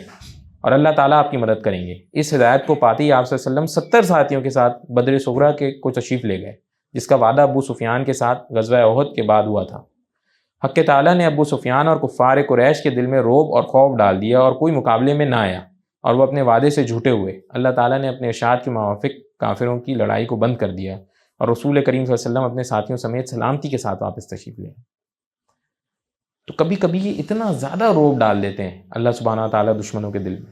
اور اللہ تعالیٰ آپ کی مدد کریں گے۔ اس ہدایت کو پاتے ہی آپ صلی اللہ علیہ وسلم 70 ساتھیوں کے ساتھ بدر صغریٰ کے کو تشریف لے گئے، جس کا وعدہ ابو سفیان کے ساتھ غزوہ احد کے بعد ہوا تھا۔ حق تعالیٰ نے ابو سفیان اور کفار قریش کے دل میں رعب اور خوف ڈال دیا اور کوئی مقابلے میں نہ آیا، اور وہ اپنے وعدے سے جھوٹے ہوئے۔ اللہ تعالیٰ نے اپنے ارشاد کے موافق کافروں کی لڑائی کو بند کر دیا، اور رسول کریم صلی اللہ علیہ وسلم اپنے ساتھیوں سمیت سلامتی کے ساتھ واپس تشریف لے۔ تو کبھی کبھی یہ اتنا زیادہ رعب ڈال دیتے ہیں اللہ سبحانہ تعالیٰ دشمنوں کے دل میں۔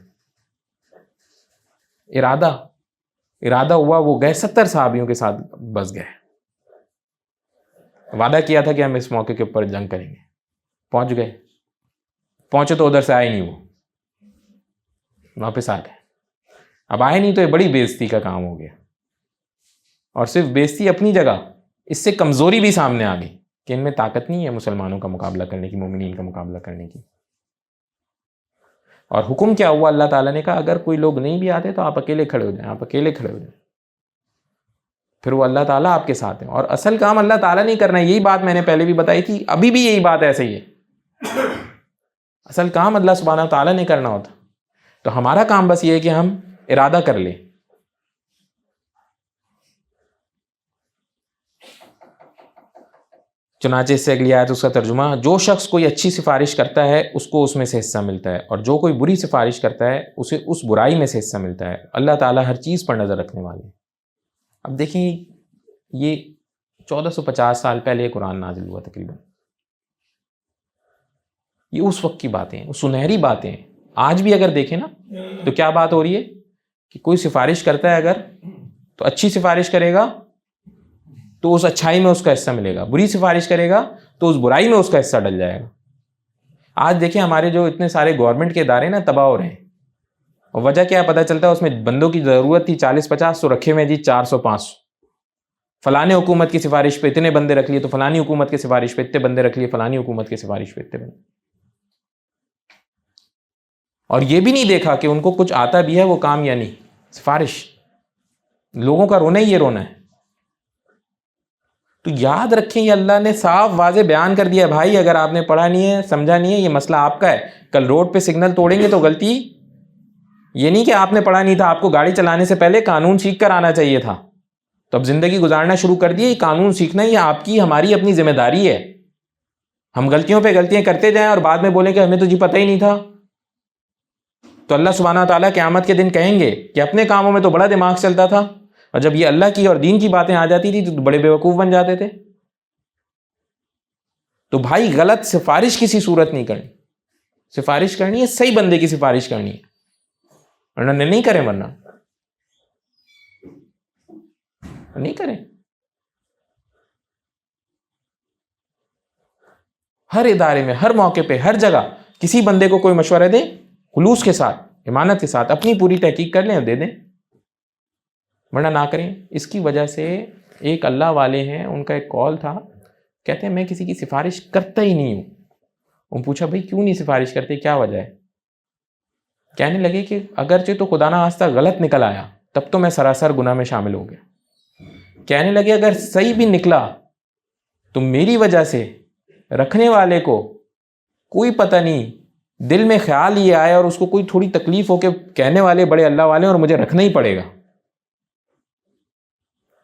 ارادہ ہوا وہ گئے، 70 صحابیوں کے ساتھ بس گئے، وعدہ کیا تھا کہ ہم اس موقع کے اوپر جنگ کریں گے، پہنچ گئے، پہنچے تو ادھر سے آئے نہیں، وہ واپس آ گئے۔ اب آئے نہیں تو یہ بڑی بے عزتی کا کام ہو گیا، اور صرف بے عزتی اپنی جگہ، اس سے کمزوری بھی سامنے آ گئی کہ ان میں طاقت نہیں ہے مسلمانوں کا مقابلہ کرنے کی، مومنین کا مقابلہ کرنے کی۔ اور حکم کیا ہوا؟ اللہ تعالیٰ نے کہا اگر کوئی لوگ نہیں بھی آتے تو آپ اکیلے کھڑے ہو جائیں، آپ اکیلے کھڑے ہو جائیں، پھر وہ اللہ تعالیٰ آپ کے ساتھ ہیں۔ اور اصل کام اللہ تعالیٰ نہیں کرنا ہے، یہی بات میں نے پہلے بھی بتائی تھی، ابھی بھی یہی بات ایسے ہی ہے، اصل کام اللہ سبحانہ تعالیٰ نے کرنا ہوتا، تو ہمارا کام بس یہ ہے کہ ہم ارادہ کر لیں۔ چنانچہ اس سے اگلی آیت اس کا ترجمہ، جو شخص کوئی اچھی سفارش کرتا ہے اس کو اس میں سے حصہ ملتا ہے، اور جو کوئی بری سفارش کرتا ہے اسے اس برائی میں سے حصہ ملتا ہے۔ اللہ تعالیٰ ہر چیز پر نظر رکھنے والے ہیں۔ اب دیکھیں، یہ 1450 سال پہلے قرآن نازل ہوا تقریباً، یہ اس وقت کی باتیں ہیں، سنہری باتیں ہیں۔ آج بھی اگر دیکھیں نا تو کیا بات ہو رہی ہے کہ کوئی سفارش کرتا ہے اگر تو اچھی سفارش کرے گا تو اس اچھائی میں اس کا حصہ ملے گا، بری سفارش کرے گا تو اس برائی میں اس کا حصہ ڈل جائے گا۔ آج دیکھیں ہمارے جو اتنے سارے گورنمنٹ کے ادارے نا تباہ ہو رہے ہیں، اور وجہ کیا پتہ چلتا ہے؟ اس میں بندوں کی ضرورت تھی 40-50 تو رکھے ہوئے جی 400-500، فلانی حکومت کی سفارش پہ اتنے بندے رکھ لیے تو فلانی حکومت کی سفارش پہ اتنے بندے رکھ لیے، فلانی حکومت کی سفارش پہ اتنے بندے، اور یہ بھی نہیں دیکھا کہ ان کو کچھ آتا بھی ہے وہ کام یا نہیں۔ سفارش، لوگوں کا رونا ہی یہ رونا ہے۔ تو یاد رکھیں یہ اللہ نے صاف واضح بیان کر دیا، بھائی اگر آپ نے پڑھا نہیں ہے، سمجھا نہیں ہے، یہ مسئلہ آپ کا ہے۔ کل روڈ پہ سگنل توڑیں گے تو غلطی یہ نہیں کہ آپ نے پڑھا نہیں تھا، آپ کو گاڑی چلانے سے پہلے قانون سیکھ کر آنا چاہیے تھا، تو اب زندگی گزارنا شروع کر دیے۔ یہ قانون سیکھنا یہ آپ کی ہماری اپنی ذمہ داری ہے۔ ہم غلطیوں پہ غلطیاں کرتے جائیں اور بعد میں بولیں کہ ہمیں تو جی پتہ ہی نہیں تھا، تو اللہ سبحانہ تعالیٰ قیامت کے دن کہیں گے کہ اپنے کاموں میں تو بڑا دماغ چلتا تھا، اور جب یہ اللہ کی اور دین کی باتیں آ جاتی تھی تو بڑے بیوقوف بن جاتے تھے۔ تو بھائی غلط سفارش کسی صورت نہیں کرنی، سفارش کرنی ہے صحیح بندے کی سفارش کرنی ہے، ورنہ نہیں کریں، ورنہ نہیں کریں۔ ہر ادارے میں، ہر موقع پہ، ہر جگہ کسی بندے کو کوئی مشورہ دیں، خلوص کے ساتھ، ایمانت کے ساتھ اپنی پوری تحقیق کر لیں اور دے دیں، ورنہ نہ کریں۔ اس کی وجہ سے ایک اللہ والے ہیں، ان کا ایک قول تھا، کہتے ہیں میں کسی کی سفارش کرتا ہی نہیں ہوں۔ ان پوچھا بھائی کیوں نہیں سفارش کرتے، کیا وجہ ہے؟ کہنے لگے کہ اگرچہ تو خدا نہ خواستہ غلط نکل آیا تب تو میں سراسر گناہ میں شامل ہو گیا، کہنے لگے اگر صحیح بھی نکلا تو میری وجہ سے رکھنے والے کو کوئی پتہ نہیں، دل میں خیال یہ آئے اور اس کو کوئی تھوڑی تکلیف ہو کہ کہنے والے بڑے اللہ والے اور مجھے رکھنا ہی پڑے گا،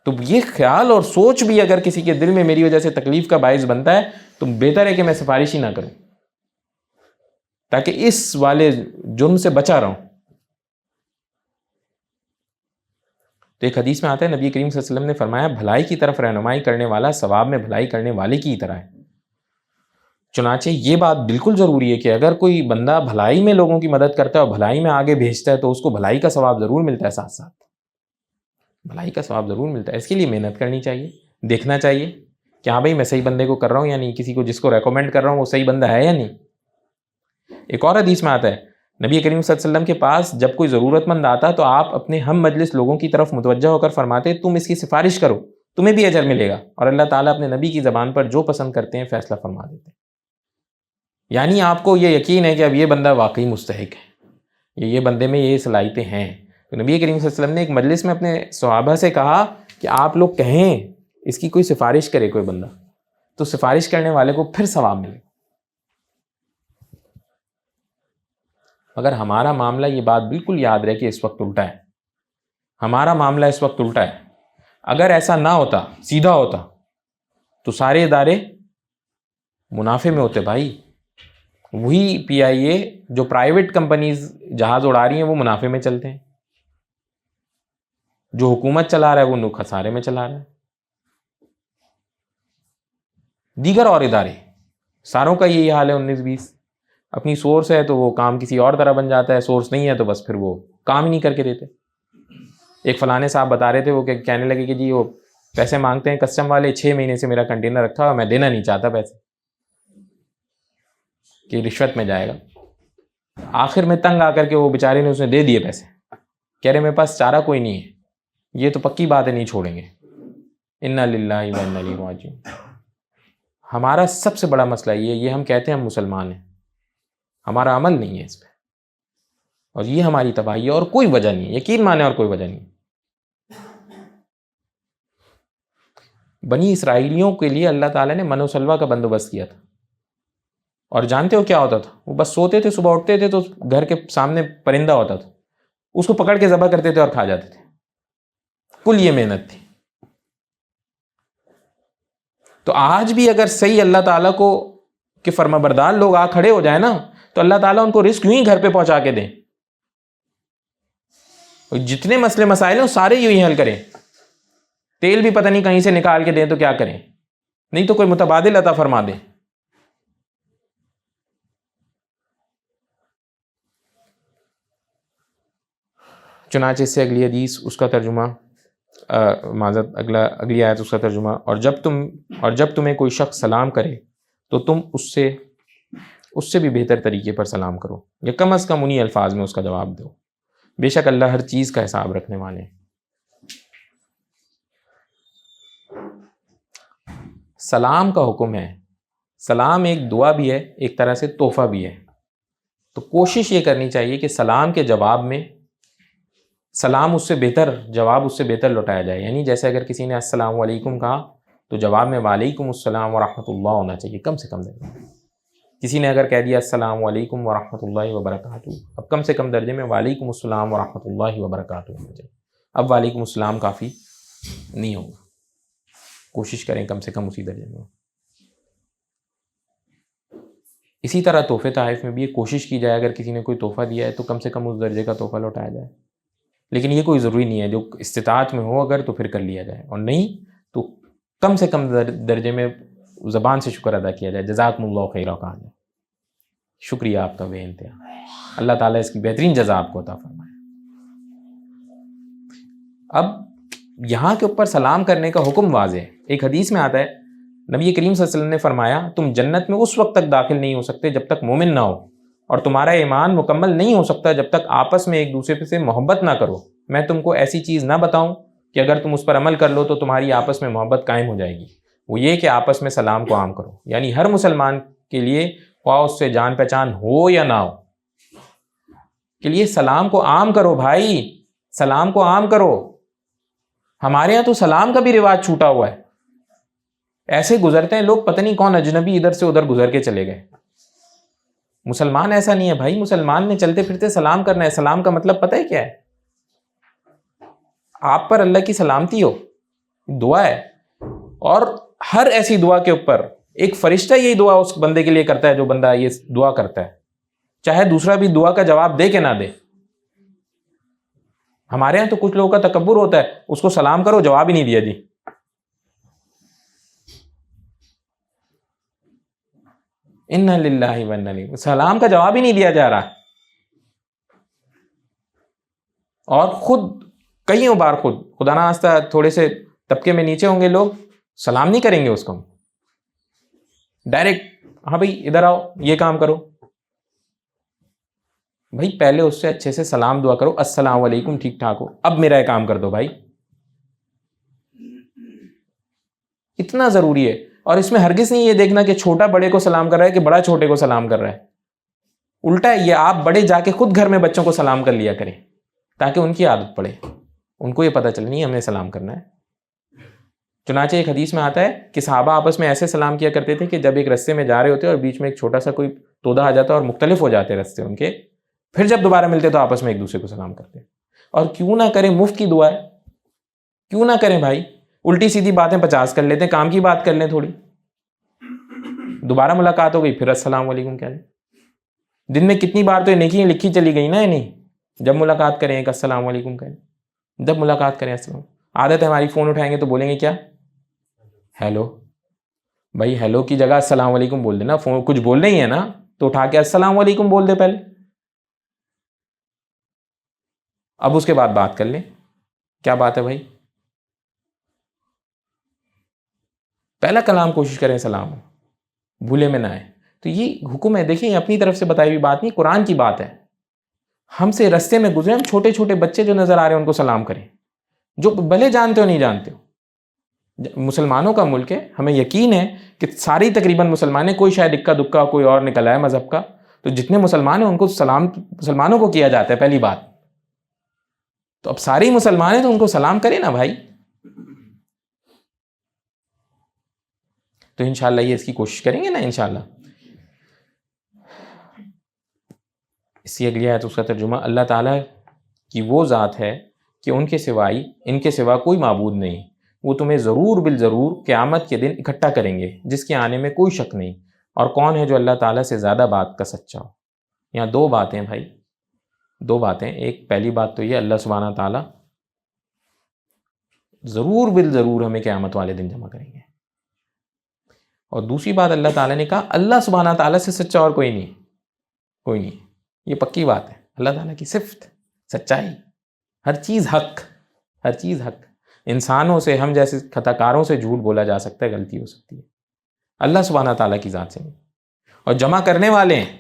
تو یہ خیال اور سوچ بھی اگر کسی کے دل میں میری وجہ سے تکلیف کا باعث بنتا ہے تو بہتر ہے کہ میں سفارش ہی نہ کروں، تاکہ اس والے جرم سے بچا رہوں۔ تو ایک حدیث میں آتا ہے نبی کریم صلی اللہ علیہ وسلم نے فرمایا بھلائی کی طرف رہنمائی کرنے والا ثواب میں بھلائی کرنے والے کی طرح ہے۔ چنانچہ یہ بات بالکل ضروری ہے کہ اگر کوئی بندہ بھلائی میں لوگوں کی مدد کرتا ہے اور بھلائی میں آگے بھیجتا ہے تو اس کو بھلائی کا ثواب ضرور ملتا ہے، ساتھ ساتھ بھلائی کا ثواب ضرور ملتا ہے۔ اس کے لیے محنت کرنی چاہیے، دیکھنا چاہیے کہ ہاں بھائی میں صحیح بندے کو کر رہا ہوں یا نہیں، کسی کو جس کو ریکمینڈ کر رہا ہوں وہ صحیح بندہ ہے یا نہیں۔ ایک اور حدیث میں آتا ہے نبی کریم صلی اللہ علیہ وسلم کے پاس جب کوئی ضرورت مند آتا تو آپ اپنے ہم مجلس لوگوں کی طرف متوجہ ہو کر فرماتے تم اس کی سفارش کرو تمہیں بھی اجر ملے گا، اور اللہ تعالیٰ اپنے نبی کی زبان پر جو پسند کرتے ہیں فیصلہ فرما دیتے ہیں۔ یعنی آپ کو یہ یقین ہے کہ اب یہ بندہ واقعی مستحق ہے، یہ بندے میں یہ صلاحیتیں ہیں، تو نبی کریم صلی اللہ علیہ وسلم نے ایک مجلس میں اپنے صحابہ سے کہا کہ آپ لوگ کہیں اس کی کوئی سفارش کرے کوئی بندہ، تو سفارش کرنے والے کو پھر ثواب ملے۔ مگر ہمارا معاملہ، یہ بات بالکل یاد رہے کہ اس وقت الٹا ہے، ہمارا معاملہ اس وقت الٹا ہے۔ اگر ایسا نہ ہوتا، سیدھا ہوتا، تو سارے ادارے منافع میں ہوتے بھائی۔ وہی پی آئی اے جو پرائیویٹ کمپنیز جہاز اڑا رہی ہیں وہ منافع میں چلتے ہیں، جو حکومت چلا رہا ہے وہ خسارے میں چلا رہا ہے۔ دیگر اور ادارے ساروں کا یہی حال ہے، 19-20 اپنی سورس ہے تو وہ کام کسی اور طرح بن جاتا ہے، سورس نہیں ہے تو بس پھر وہ کام ہی نہیں کر کے دیتے۔ ایک فلانے صاحب بتا رہے تھے، وہ کہنے لگے کہ جی وہ پیسے مانگتے ہیں کسٹم والے، 6 مہینے سے میرا کنٹینر رکھا ہوا، میں دینا نہیں چاہتا پیسے، کہ رشوت میں جائے گا. آخر میں تنگ آ کر کے وہ بیچارے نے اس نے دے دیے پیسے، کہہ رہے میرے پاس چارہ کوئی نہیں ہے، یہ تو پکی بات ہے نہیں چھوڑیں گے. انا للہ و انا الیہ راجعون. ہمارا سب سے بڑا مسئلہ یہ ہم کہتے ہیں ہم مسلمان ہیں، ہمارا عمل نہیں ہے اس پہ، اور یہ ہماری تباہی ہے، اور کوئی وجہ نہیں ہے، یقین مانے اور کوئی وجہ نہیں. بنی اسرائیلیوں کے لیے اللہ تعالیٰ نے من و سلوہ کا بندوبست کیا تھا، اور جانتے ہو کیا ہوتا تھا؟ وہ بس سوتے تھے، صبح اٹھتے تھے تو گھر کے سامنے پرندہ ہوتا تھا، اس کو پکڑ کے ذبح کرتے تھے اور کھا جاتے تھے. کل یہ محنت تھی. تو آج بھی اگر صحیح اللہ تعالیٰ کو کہ فرما بردار لوگ آ کھڑے ہو جائیں نا، تو اللہ تعالیٰ ان کو رزق یوں ہی گھر پہ پہنچا کے دیں. جتنے مسئلے مسائل ہیں وہ سارے یوں ہی حل کریں. تیل بھی پتہ نہیں کہیں سے نکال کے دیں تو کیا کریں، نہیں تو کوئی متبادل عطا فرما دیں. چنانچہ اس سے اگلی حدیث اس کا ترجمہ، معذرت اگلی آیت اس کا ترجمہ، اور جب تمہیں کوئی شخص سلام کرے تو تم اس سے بھی بہتر طریقے پر سلام کرو، یا کم از کم انہی الفاظ میں اس کا جواب دو، بے شک اللہ ہر چیز کا حساب رکھنے والے ہیں. سلام کا حکم ہے. سلام ایک دعا بھی ہے، ایک طرح سے تحفہ بھی ہے. تو کوشش یہ کرنی چاہیے کہ سلام کے جواب میں سلام اس سے بہتر، جواب اس سے بہتر لوٹایا جائے. یعنی جیسے اگر کسی نے السلام علیکم کہا تو جواب میں وعلیکم السلام ورحمۃ اللہ ہونا چاہیے، کم سے کم درجے میں. کسی نے اگر کہہ دیا السلام علیکم ورحمۃ اللہ وبرکاتہ، اب کم سے کم درجے میں وعلیکم السلام ورحمۃ اللہ وبرکاتہ ہونا چاہیے. اب وعلیکم السلام کافی نہیں ہوگا، کوشش کریں کم سے کم اسی درجے میں. اسی طرح تحفے تحائف میں بھی یہ کوشش کی جائے، اگر کسی نے کوئی تحفہ دیا ہے تو کم سے کم اس درجے کا تحفہ لوٹایا جائے. لیکن یہ کوئی ضروری نہیں ہے، جو استطاعت میں ہو اگر تو پھر کر لیا جائے، اور نہیں تو کم سے کم درجے میں زبان سے شکر ادا کیا جائے، جزاکم اللہ خیرا کہا جائے، شکریہ آپ کا بے انتہا، اللہ تعالیٰ اس کی بہترین جزا آپ کو عطا فرمائے. اب یہاں کے اوپر سلام کرنے کا حکم واضح ہے. ایک حدیث میں آتا ہے نبی کریم صلی اللہ علیہ وسلم نے فرمایا تم جنت میں اس وقت تک داخل نہیں ہو سکتے جب تک مومن نہ ہو، اور تمہارا ایمان مکمل نہیں ہو سکتا جب تک آپس میں ایک دوسرے سے محبت نہ کرو. میں تم کو ایسی چیز نہ بتاؤں کہ اگر تم اس پر عمل کر لو تو تمہاری آپس میں محبت قائم ہو جائے گی. وہ یہ کہ آپس میں سلام کو عام کرو. یعنی ہر مسلمان کے لیے خواہ اس سے جان پہچان ہو یا نہ ہو کے لیے سلام کو عام کرو. بھائی سلام کو عام کرو. ہمارے ہاں تو سلام کا بھی رواج چھوٹا ہوا ہے. ایسے گزرتے ہیں لوگ، پتہ نہیں کون اجنبی ادھر سے ادھر گزر کے چلے گئے. مسلمان ایسا نہیں ہے بھائی. مسلمان نے چلتے پھرتے سلام کرنا ہے. سلام کا مطلب پتہ ہے کیا ہے؟ آپ پر اللہ کی سلامتی ہو، دعا ہے. اور ہر ایسی دعا کے اوپر ایک فرشتہ یہی دعا اس بندے کے لیے کرتا ہے جو بندہ یہ دعا کرتا ہے، چاہے دوسرا بھی دعا کا جواب دے کہ نہ دے. ہمارے ہاں تو کچھ لوگوں کا تکبر ہوتا ہے، اس کو سلام کرو جواب ہی نہیں دیا جی. انا للہ و انا الیہ، سلام کا جواب ہی نہیں دیا جا رہا. اور خود کئیوں بار خدا نہ خواستہ تھوڑے سے طبقے میں نیچے ہوں گے لوگ، سلام نہیں کریں گے اس کو، ڈائریکٹ ہاں بھائی ادھر آؤ یہ کام کرو. بھائی پہلے اس سے اچھے سے سلام دعا کرو، السلام علیکم ٹھیک ٹھاک ہو، اب میرا یہ کام کر دو بھائی. اتنا ضروری ہے. اور اس میں ہرگز نہیں یہ دیکھنا کہ چھوٹا بڑے کو سلام کر رہا ہے کہ بڑا چھوٹے کو سلام کر رہا ہے. الٹا ہے یہ، آپ بڑے جا کے خود گھر میں بچوں کو سلام کر لیا کریں تاکہ ان کی عادت پڑے، ان کو یہ پتہ چل نہیں ہم نے سلام کرنا ہے. چنانچہ ایک حدیث میں آتا ہے کہ صحابہ آپس میں ایسے سلام کیا کرتے تھے کہ جب ایک رستے میں جا رہے ہوتے اور بیچ میں ایک چھوٹا سا کوئی تودا آ جاتا اور مختلف ہو جاتے رستے ان کے، پھر جب دوبارہ ملتے تو آپس میں ایک دوسرے کو سلام کرتے. اور کیوں نہ کریں، مفت کی دعا ہے، کیوں نہ کریں بھائی. الٹی سیدھی باتیں 50 کر لیتے ہیں، کام کی بات کر لیں تھوڑی. دوبارہ ملاقات ہو گئی پھر السلام علیکم کہہ لیں. دن میں کتنی بار تو یہ نیکیاں لکھی چلی گئی نا. نہیں جب ملاقات کریں ایک السلام علیکم کہیں، جب ملاقات کریں السلام. عادت ہے ہماری فون اٹھائیں گے تو بولیں گے کیا؟ ہیلو. بھائی ہیلو کی جگہ السلام علیکم بول دینا. فون کچھ بول رہی ہے نا تو اٹھا کے السلام علیکم بول دے پہلے، اب اس کے بعد بات کر لیں. کیا بات ہے بھائی؟ پہلا کلام کوشش کریں سلام ہو، بھولے میں نہ آئے. تو یہ حکم ہے. دیکھیں یہ اپنی طرف سے بتائی ہوئی بات نہیں، قرآن کی بات ہے. ہم سے رستے میں گزرے، ہم چھوٹے چھوٹے بچے جو نظر آ رہے ہیں ان کو سلام کریں، جو بھلے جانتے ہو نہیں جانتے ہو. مسلمانوں کا ملک ہے، ہمیں یقین ہے کہ ساری تقریباً مسلمان ہیں، کوئی شاید اکا دکا کوئی اور نکل آئے مذہب کا، تو جتنے مسلمان ہیں ان کو سلام مسلمانوں کو کیا جاتا ہے پہلی بات. تو اب سارے مسلمان ہیں تو ان کو سلام کریں نا بھائی. تو انشاءاللہ یہ اس کی کوشش کریں گے نا انشاءاللہ. اس کی اگلی آیت اس کا ترجمہ، اللہ تعالیٰ کی وہ ذات ہے کہ ان کے سوا کوئی معبود نہیں، وہ تمہیں ضرور بالضرور قیامت کے دن اکٹھا کریں گے جس کے آنے میں کوئی شک نہیں. اور کون ہے جو اللہ تعالیٰ سے زیادہ بات کا سچا ہو. یہاں دو باتیں بھائی، دو باتیں. ایک پہلی بات تو یہ اللہ سبحانہ تعالیٰ ضرور بالضرور ہمیں قیامت والے دن جمع کریں گے. اور دوسری بات اللہ تعالیٰ نے کہا اللہ سبحانہ تعالیٰ سے سچا اور کوئی نہیں، کوئی نہیں. یہ پکی بات ہے، اللہ تعالیٰ کی صفت سچائی، ہر چیز حق، ہر چیز حق. انسانوں سے، ہم جیسے خطا کاروں سے جھوٹ بولا جا سکتا ہے، غلطی ہو سکتی ہے، اللہ سبحانہ تعالیٰ کی ذات سے نہیں. اور جمع کرنے والے ہیں،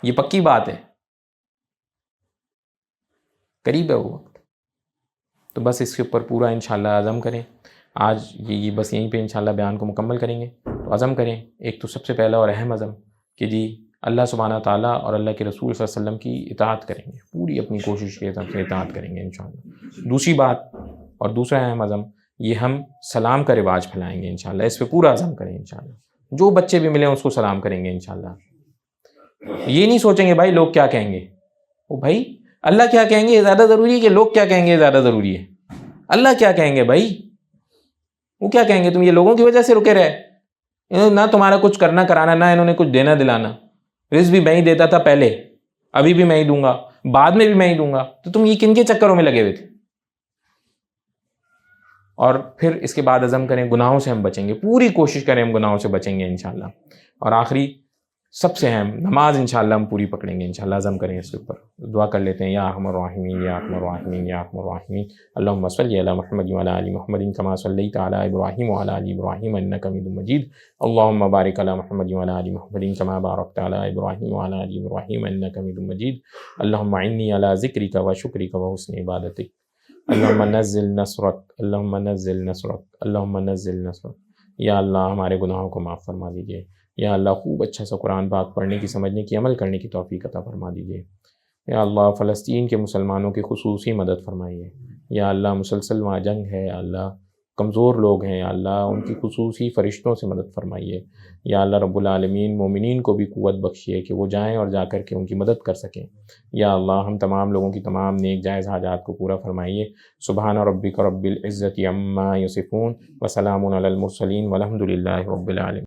یہ پکی بات ہے، قریب ہے وہ وقت. تو بس اس کے اوپر پورا انشاءاللہ عزم کریں. آج یہ بس یہیں پہ انشاءاللہ بیان کو مکمل کریں گے. تو عزم کریں. ایک تو سب سے پہلا اور اہم عزم کہ جی اللہ سبحانہ تعالیٰ اور اللہ کے رسول صلی اللہ علیہ وسلم کی اطاعت کریں گے، پوری اپنی کوشش کے طرف سے اطاعت کریں گے انشاءاللہ. دوسری بات اور دوسرا اہم عزم، یہ ہم سلام کا رواج پھیلائیں گے انشاءاللہ. اس پہ پورا عزم کریں انشاءاللہ. جو بچے بھی ملیں اس کو سلام کریں گے انشاءاللہ. یہ نہیں سوچیں گے بھائی لوگ کیا کہیں گے. وہ بھائی اللہ کیا کہیں گے یہ زیادہ ضروری ہے کہ لوگ کیا کہیں گے یہ زیادہ ضروری ہے. اللہ کیا کہیں گے بھائی، وہ کیا کہیں گے. تم یہ لوگوں کی وجہ سے رکے رہے، نہ تمہارا کچھ کرنا کرانا، نہ انہوں نے کچھ دینا دلانا. رزق بھی میں ہی دیتا تھا پہلے، ابھی بھی میں ہی دوں گا، بعد میں بھی میں ہی دوں گا. تو تم یہ کن کے چکروں میں لگے ہوئے تھے. اور پھر اس کے بعد عزم کریں گناہوں سے ہم بچیں گے، پوری کوشش کریں ہم گناہوں سے بچیں گے انشاءاللہ. اور آخری سب سے اہم نماز انشاءاللہ ہم پوری پکڑیں گے انشاءاللہ. عزم کریں اس کے اوپر. دعا کر لیتے ہیں. یا ارحم الراحمین یا ارحم الراحمین یا ارحم الراحمین. اللہم صلی علی محمد وعلی آل محمد کما صلیت علی ابراہیم وعلی آل ابراہیم انک حمید مجید. اللہم بارک علی محمد وعلی آل محمد کما بارکت علی ابراہیم وعلی آل ابراہیم انک حمید مجید. اللہم اعنی علی ذکرک و شکرک و حسن عبادتک. اللہم نزل نصرک، اللہم نزل نصرک، اللہم نزل نصرک. یا اللہ ہمارے گناہوں کو معاف فرما دیجیے. یا اللہ خوب اچھا سا قرآن پاک پڑھنے کی، سمجھنے کی، عمل کرنے کی توفیق عطا فرما دیجیے. یا اللہ فلسطین کے مسلمانوں کی خصوصی مدد فرمائیے. یا اللہ مسلسل وہاں جنگ ہے، یا اللہ کمزور لوگ ہیں، یا اللہ ان کی خصوصی فرشتوں سے مدد فرمائیے. یا اللہ رب العالمین مومنین کو بھی قوت بخشیے کہ وہ جائیں اور جا کر کے ان کی مدد کر سکیں. یا اللہ ہم تمام لوگوں کی تمام نیک جائز حاجات کو پورا فرمائیے. سبحان ربک رب العزت عما یصفون وسلام علی المرسلین والحمد للہ رب العالمین.